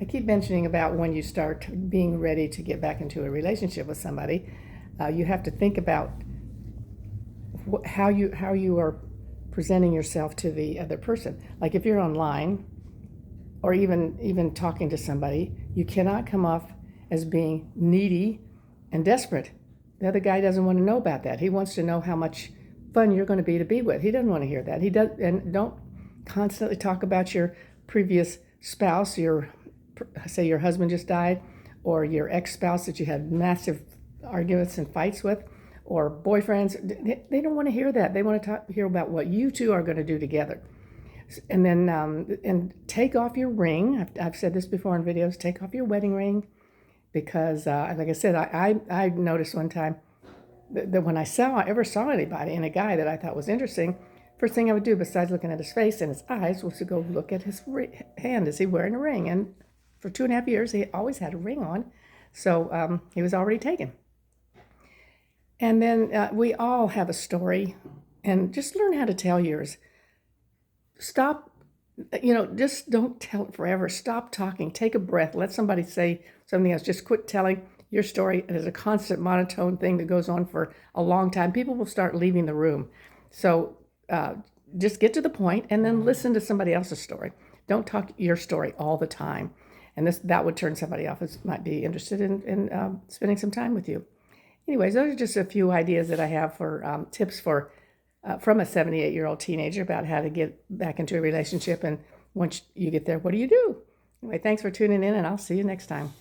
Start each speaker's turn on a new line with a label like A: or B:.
A: I keep mentioning about when you start being ready to get back into a relationship with somebody, you have to think about how you are presenting yourself to the other person. Like if you're online or even talking to somebody, you cannot come off as being needy and desperate. The other guy doesn't want to know about that. He wants to know how much fun you're going to be with. He doesn't want to hear that. He does, and don't constantly talk about your previous spouse, say your husband just died, or your ex-spouse that you had massive arguments and fights with, or boyfriends. They don't want to hear that. They want to hear about what you two are going to do together. And then and take off your ring. I've said this before in videos. Take off your wedding ring because, like I said, I noticed one time that when I ever saw anybody and a guy that I thought was interesting, first thing I would do besides looking at his face and his eyes was to go look at his hand. Is he wearing a ring? And for 2.5 years, he always had a ring on, so he was already taken. And then we all have a story, and just learn how to tell yours. Stop, just don't tell it forever. Stop talking. Take a breath. Let somebody say something else. Just quit telling your story. It is a constant monotone thing that goes on for a long time. People will start leaving the room. So just get to the point and then listen to somebody else's story. Don't talk your story all the time. And that would turn somebody off who might be interested in spending some time with you. Anyways, those are just a few ideas that I have for tips for from a 78-year-old teenager about how to get back into a relationship. And once you get there, what do you do? Anyway, thanks for tuning in, and I'll see you next time.